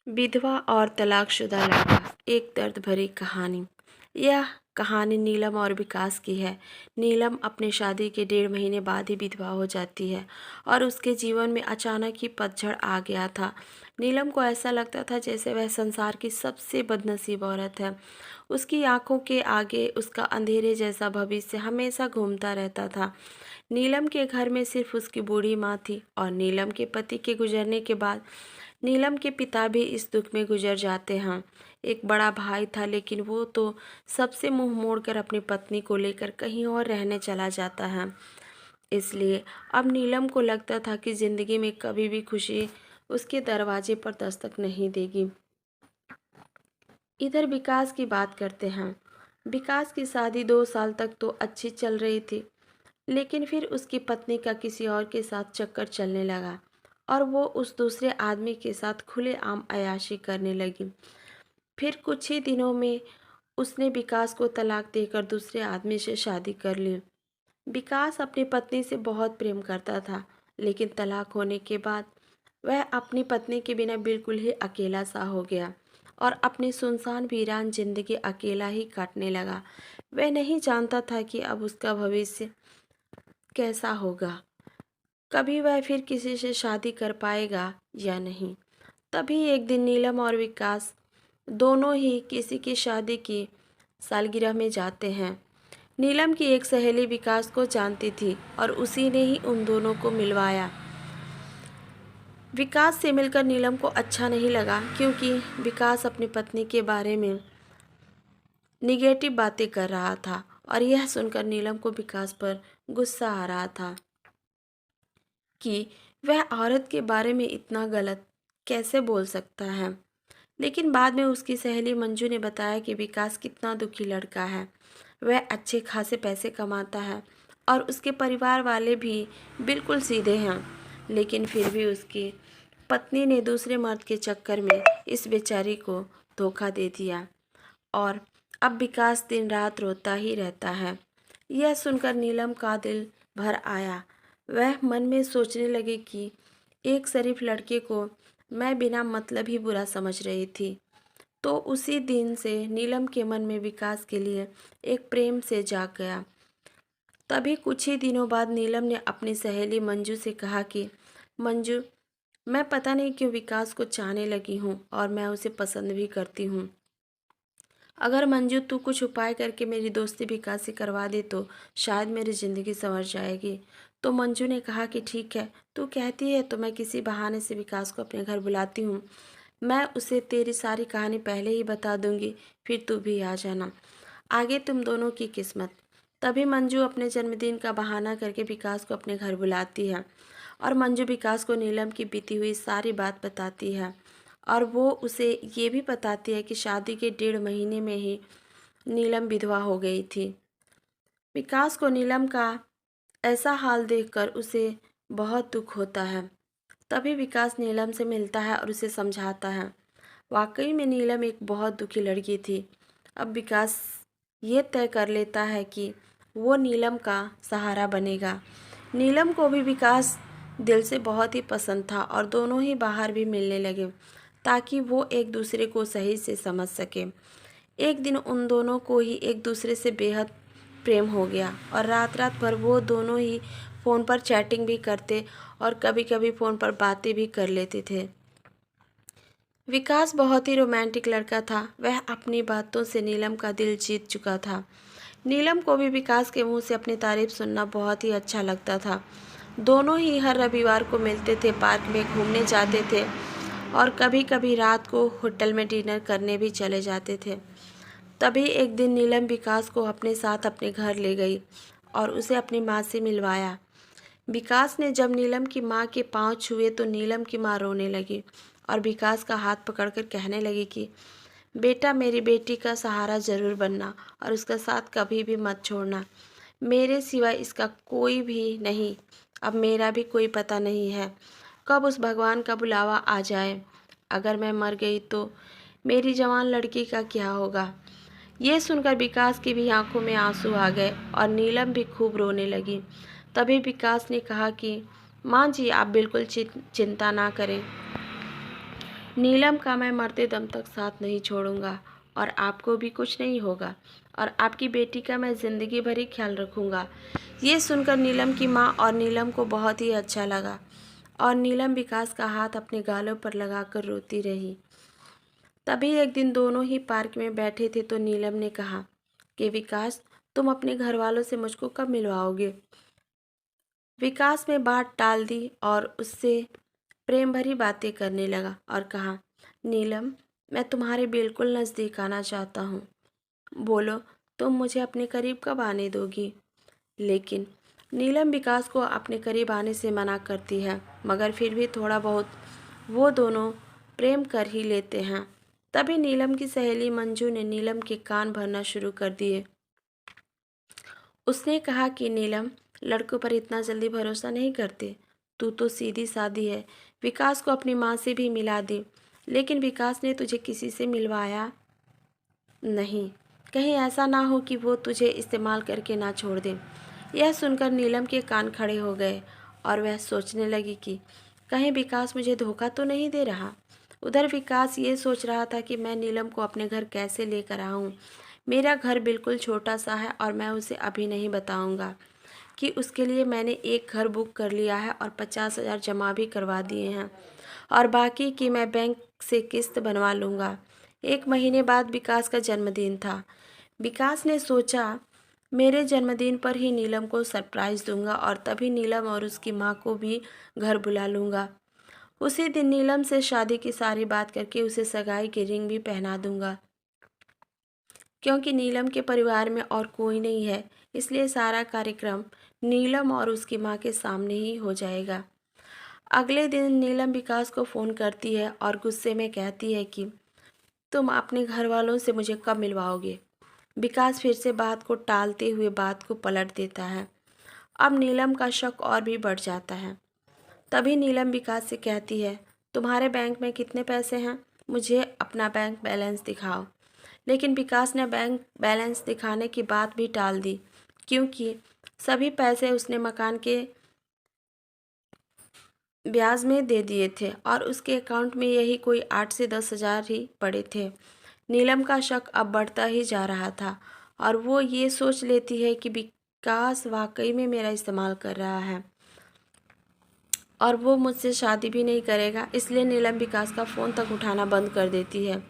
विधवा और तलाकशुदा लड़का, एक दर्द भरी कहानी। यह कहानी नीलम और विकास की है। नीलम अपने शादी के 1.5 महीने बाद ही विधवा हो जाती है और उसके जीवन में अचानक ही पतझड़ आ गया था। नीलम को ऐसा लगता था जैसे वह संसार की सबसे बदनसीब औरत है। उसकी आंखों के आगे उसका अंधेरे जैसा भविष्य हमेशा घूमता रहता था। नीलम के घर में सिर्फ उसकी बूढ़ी माँ थी और नीलम के पति के गुजरने के बाद नीलम के पिता भी इस दुख में गुजर जाते हैं। एक बड़ा भाई था, लेकिन वो तो सबसे मुंह मोड़कर अपनी पत्नी को लेकर कहीं और रहने चला जाता है। इसलिए अब नीलम को लगता था कि जिंदगी में कभी भी खुशी उसके दरवाजे पर दस्तक नहीं देगी। इधर विकास की बात करते हैं। विकास की शादी 2 साल तक तो अच्छी चल रही थी, लेकिन फिर उसकी पत्नी का किसी और के साथ चक्कर चलने लगा और वो उस दूसरे आदमी के साथ खुलेआम अय्याशी करने लगी। फिर कुछ ही दिनों में उसने विकास को तलाक देकर दूसरे आदमी से शादी कर ली। विकास अपनी पत्नी से बहुत प्रेम करता था, लेकिन तलाक होने के बाद वह अपनी पत्नी के बिना बिल्कुल ही अकेला सा हो गया और अपनी सुनसान वीरान जिंदगी अकेला ही काटने लगा। वह नहीं जानता था कि अब उसका भविष्य कैसा होगा, कभी वह फिर किसी से शादी कर पाएगा या नहीं। तभी एक दिन नीलम और विकास दोनों ही किसी की शादी की सालगिरह में जाते हैं। नीलम की एक सहेली विकास को जानती थी और उसी ने ही उन दोनों को मिलवाया। विकास से मिलकर नीलम को अच्छा नहीं लगा, क्योंकि विकास अपनी पत्नी के बारे में निगेटिव बातें कर रहा था और यह सुनकर नीलम को विकास पर गुस्सा आ रहा था कि वह औरत के बारे में इतना गलत कैसे बोल सकता है। लेकिन बाद में उसकी सहेली मंजू ने बताया कि विकास कितना दुखी लड़का है। वह अच्छे खासे पैसे कमाता है और उसके परिवार वाले भी बिल्कुल सीधे हैं, लेकिन फिर भी उसकी पत्नी ने दूसरे मर्द के चक्कर में इस बेचारी को धोखा दे दिया और अब विकास दिन रात रोता ही रहता है। यह सुनकर नीलम का दिल भर आया। वह मन में सोचने लगी कि एक शरीफ लड़के को मैं बिना मतलब ही बुरा समझ रही थी। तो उसी दिन से नीलम के मन में विकास के लिए एक प्रेम से जाग गया। तभी कुछ ही दिनों बाद नीलम ने अपनी सहेली मंजू से कहा कि मंजू, मैं पता नहीं क्यों विकास को चाहने लगी हूँ और मैं उसे पसंद भी करती हूँ। अगर मंजू तू कुछ उपाय करके मेरी दोस्ती विकास से करवा दे तो शायद मेरी ज़िंदगी संवर जाएगी। तो मंजू ने कहा कि ठीक है, तू कहती है तो मैं किसी बहाने से विकास को अपने घर बुलाती हूँ। मैं उसे तेरी सारी कहानी पहले ही बता दूंगी, फिर तू भी आ जाना। आगे तुम दोनों की किस्मत। तभी मंजू अपने जन्मदिन का बहाना करके विकास को अपने घर बुलाती है और मंजू विकास को नीलम की बीती हुई सारी बात बताती है और वो उसे ये भी बताती है कि शादी के 1.5 महीने में ही नीलम विधवा हो गई थी। विकास को नीलम का ऐसा हाल देखकर उसे बहुत दुख होता है। तभी विकास नीलम से मिलता है और उसे समझाता है। वाकई में नीलम एक बहुत दुखी लड़की थी। अब विकास ये तय कर लेता है कि वो नीलम का सहारा बनेगा। नीलम को भी विकास दिल से बहुत ही पसंद था और दोनों ही बाहर भी मिलने लगे ताकि वो एक दूसरे को सही से समझ सके। एक दिन उन दोनों को ही एक दूसरे से बेहद प्रेम हो गया और रात रात भर वो दोनों ही फ़ोन पर चैटिंग भी करते और कभी कभी फ़ोन पर बातें भी कर लेते थे। विकास बहुत ही रोमांटिक लड़का था। वह अपनी बातों से नीलम का दिल जीत चुका था। नीलम को भी विकास के मुंह से अपनी तारीफ सुनना बहुत ही अच्छा लगता था। दोनों ही हर रविवार को मिलते थे, पार्क में घूमने जाते थे और कभी कभी रात को होटल में डिनर करने भी चले जाते थे। तभी एक दिन नीलम विकास को अपने साथ अपने घर ले गई और उसे अपनी माँ से मिलवाया। विकास ने जब नीलम की माँ के पाँव छुए तो नीलम की माँ रोने लगी और विकास का हाथ पकड़कर कहने लगी कि बेटा, मेरी बेटी का सहारा ज़रूर बनना और उसका साथ कभी भी मत छोड़ना। मेरे सिवा इसका कोई भी नहीं। अब मेरा भी कोई पता नहीं है कब उस भगवान का बुलावा आ जाए। अगर मैं मर गई तो मेरी जवान लड़की का क्या होगा। ये सुनकर विकास की भी आंखों में आंसू आ गए और नीलम भी खूब रोने लगी। तभी विकास ने कहा कि माँ जी, आप बिल्कुल चिंता ना करें। नीलम का मैं मरते दम तक साथ नहीं छोड़ूंगा और आपको भी कुछ नहीं होगा और आपकी बेटी का मैं ज़िंदगी भर ही ख्याल रखूंगा। ये सुनकर नीलम की माँ और नीलम को बहुत ही अच्छा लगा और नीलम विकास का हाथ अपने गालों पर लगाकर रोती रही। तभी एक दिन दोनों ही पार्क में बैठे थे तो नीलम ने कहा कि विकास, तुम अपने घर वालों से मुझको कब मिलवाओगे। विकास ने बात टाल दी और उससे प्रेम भरी बातें करने लगा और कहा, नीलम, मैं तुम्हारे बिल्कुल नज़दीक आना चाहता हूँ। बोलो, तुम मुझे अपने करीब कब आने दोगी। लेकिन नीलम विकास को अपने करीब आने से मना करती है, मगर फिर भी थोड़ा बहुत वो दोनों प्रेम कर ही लेते हैं। तभी नीलम की सहेली मंजू ने नीलम के कान भरना शुरू कर दिए। उसने कहा कि नीलम, लड़कों पर इतना जल्दी भरोसा नहीं करते। तू तो सीधी सादी है। विकास को अपनी माँ से भी मिला दी, लेकिन विकास ने तुझे किसी से मिलवाया नहीं। कहीं ऐसा ना हो कि वो तुझे इस्तेमाल करके ना छोड़ दे। यह सुनकर नीलम के कान खड़े हो गए और वह सोचने लगी कि कहीं विकास मुझे धोखा तो नहीं दे रहा। उधर विकास ये सोच रहा था कि मैं नीलम को अपने घर कैसे लेकर आऊँ। मेरा घर बिल्कुल छोटा सा है और मैं उसे अभी नहीं बताऊँगा कि उसके लिए मैंने एक घर बुक कर लिया है और 50,000 जमा भी करवा दिए हैं और बाकी की मैं बैंक से किस्त बनवा लूँगा। एक महीने बाद विकास का जन्मदिन था। विकास ने सोचा, मेरे जन्मदिन पर ही नीलम को सरप्राइज़ दूंगा और तभी नीलम और उसकी माँ को भी घर बुला लूँगा। उसी दिन नीलम से शादी की सारी बात करके उसे सगाई की रिंग भी पहना दूंगा। क्योंकि नीलम के परिवार में और कोई नहीं है, इसलिए सारा कार्यक्रम नीलम और उसकी माँ के सामने ही हो जाएगा। अगले दिन नीलम विकास को फ़ोन करती है और गुस्से में कहती है कि तुम अपने घर वालों से मुझे कब मिलवाओगे। विकास फिर से बात को टालते हुए बात को पलट देता है। अब नीलम का शक और भी बढ़ जाता है। तभी नीलम विकास से कहती है, तुम्हारे बैंक में कितने पैसे हैं, मुझे अपना बैंक बैलेंस दिखाओ। लेकिन विकास ने बैंक बैलेंस दिखाने की बात भी टाल दी, क्योंकि सभी पैसे उसने मकान के ब्याज में दे दिए थे और उसके अकाउंट में यही कोई 8 से 10 हज़ार ही पड़े थे। नीलम का शक अब बढ़ता ही जा रहा था और वो ये सोच लेती है कि विकास वाकई में मेरा इस्तेमाल कर रहा है और वो मुझसे शादी भी नहीं करेगा। इसलिए नीलम विकास का फ़ोन तक उठाना बंद कर देती है।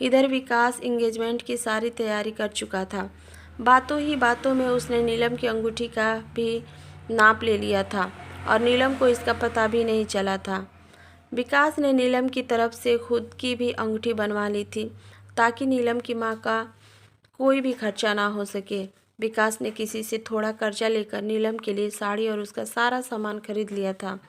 इधर विकास इंगेजमेंट की सारी तैयारी कर चुका था। बातों ही बातों में उसने नीलम की अंगूठी का भी नाप ले लिया था और नीलम को इसका पता भी नहीं चला था। विकास ने नीलम की तरफ से खुद की भी अंगूठी बनवा ली थी ताकि नीलम की माँ का कोई भी खर्चा ना हो सके। विकास ने किसी से थोड़ा कर्जा लेकर नीलम के लिए साड़ी और उसका सारा सामान खरीद लिया था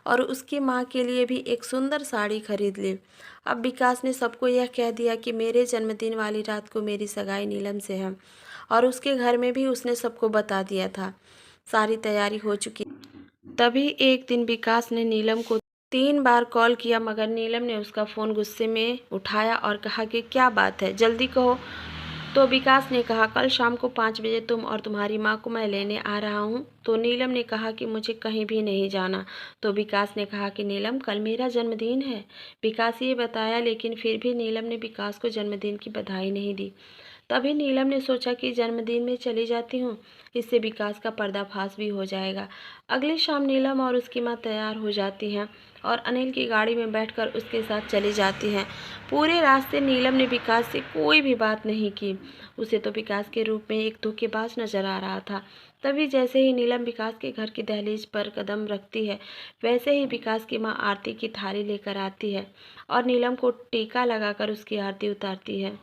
और उसकी माँ के लिए भी एक सुंदर साड़ी खरीद ली। अब विकास ने सबको यह कह दिया कि मेरे जन्मदिन वाली रात को मेरी सगाई नीलम से है और उसके घर में भी उसने सबको बता दिया था। सारी तैयारी हो चुकी। तभी एक दिन विकास ने नीलम को 3 बार कॉल किया, मगर नीलम ने उसका फ़ोन गुस्से में उठाया और कहा कि क्या बात है, जल्दी कहो। तो विकास ने कहा, कल शाम को 5 बजे तुम और तुम्हारी माँ को मैं लेने आ रहा हूँ। तो नीलम ने कहा कि मुझे कहीं भी नहीं जाना। तो विकास ने कहा कि नीलम, कल मेरा जन्मदिन है। विकास ये बताया, लेकिन फिर भी नीलम ने विकास को जन्मदिन की बधाई नहीं दी। तभी नीलम ने सोचा कि जन्मदिन में चली जाती हूँ, इससे विकास का पर्दाफाश भी हो जाएगा। अगली शाम नीलम और उसकी माँ तैयार हो जाती हैं और अनिल की गाड़ी में बैठकर उसके साथ चली जाती हैं। पूरे रास्ते नीलम ने विकास से कोई भी बात नहीं की। उसे तो विकास के रूप में एक धोखेबाज नजर आ रहा था। तभी जैसे ही नीलम विकास के घर की दहलीज पर कदम रखती है, वैसे ही विकास की माँ आरती की थाली लेकर आती है और नीलम को टीका लगाकर उसकी आरती उतारती है।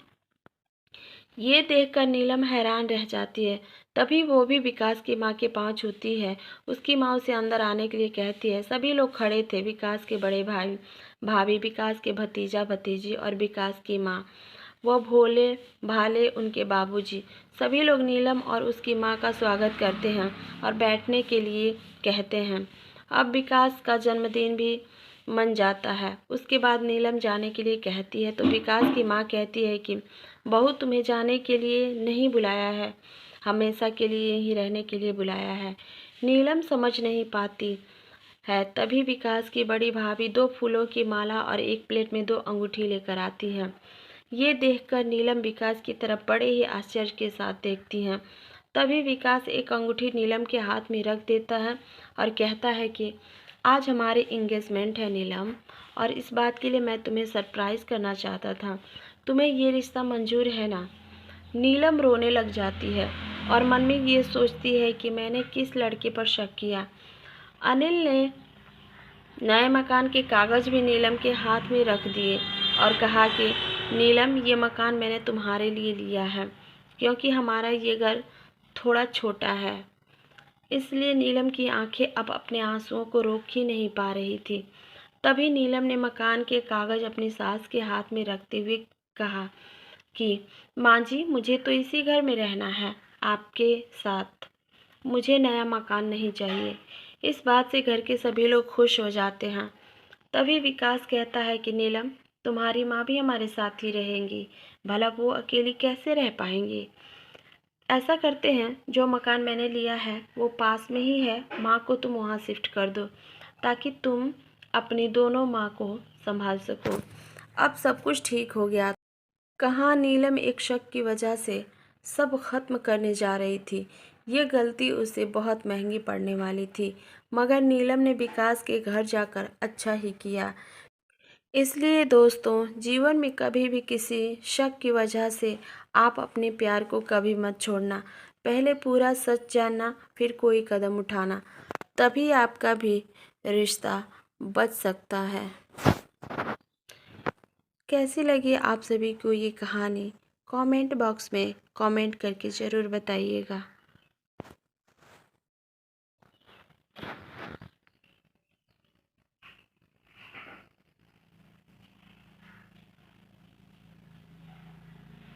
ये देखकर नीलम हैरान रह जाती है। तभी वो भी विकास की माँ के पाँव छूती है। उसकी माँ उसे अंदर आने के लिए कहती है। सभी लोग खड़े थे, विकास के बड़े भाई भाभी, विकास के भतीजा भतीजी और विकास की माँ, वो भोले भाले उनके बाबूजी। सभी लोग नीलम और उसकी माँ का स्वागत करते हैं और बैठने के लिए कहते हैं। अब विकास का जन्मदिन भी मन जाता है। उसके बाद नीलम जाने के लिए कहती है तो विकास की माँ कहती है कि बहू, तुम्हें जाने के लिए नहीं बुलाया है, हमेशा के लिए यहीं रहने के लिए बुलाया है। नीलम समझ नहीं पाती है। तभी विकास की बड़ी भाभी 2 फूलों की माला और एक प्लेट में 2 अंगूठी लेकर आती है। ये देखकर नीलम विकास की तरफ बड़े ही आश्चर्य के साथ देखती हैं। तभी विकास एक अंगूठी नीलम के हाथ में रख देता है और कहता है कि आज हमारे एंगेजमेंट है नीलम, और इस बात के लिए मैं तुम्हें सरप्राइज़ करना चाहता था। तुम्हें ये रिश्ता मंजूर है ना? नीलम रोने लग जाती है और मन में ये सोचती है कि मैंने किस लड़के पर शक किया। अनिल ने नए मकान के कागज़ भी नीलम के हाथ में रख दिए और कहा कि नीलम, ये मकान मैंने तुम्हारे लिए लिया है क्योंकि हमारा ये घर थोड़ा छोटा है। इसलिए नीलम की आंखें अब अपने आंसुओं को रोक ही नहीं पा रही थी। तभी नीलम ने मकान के कागज़ अपनी सास के हाथ में रखते हुए कहा कि माँ जी, मुझे तो इसी घर में रहना है आपके साथ। मुझे नया मकान नहीं चाहिए। इस बात से घर के सभी लोग खुश हो जाते हैं। तभी विकास कहता है कि नीलम, तुम्हारी माँ भी हमारे साथ ही रहेंगी, भला वो अकेली कैसे रह पाएंगी? ऐसा करते हैं, जो मकान मैंने लिया है वो पास में ही है, माँ को तुम वहाँ शिफ्ट कर दो ताकि तुम अपनी दोनों माँ को संभाल सको। अब सब कुछ ठीक हो गया। कहाँ नीलम एक शक की वजह से सब खत्म करने जा रही थी। ये गलती उसे बहुत महंगी पड़ने वाली थी, मगर नीलम ने विकास के घर जाकर अच्छा ही किया। इसलिए दोस्तों, जीवन में कभी भी किसी शक की वजह से आप अपने प्यार को कभी मत छोड़ना। पहले पूरा सच जानना, फिर कोई कदम उठाना, तभी आपका भी रिश्ता बच सकता है। कैसी लगी आप सभी को ये कहानी? कमेंट बॉक्स में कमेंट करके ज़रूर बताइएगा।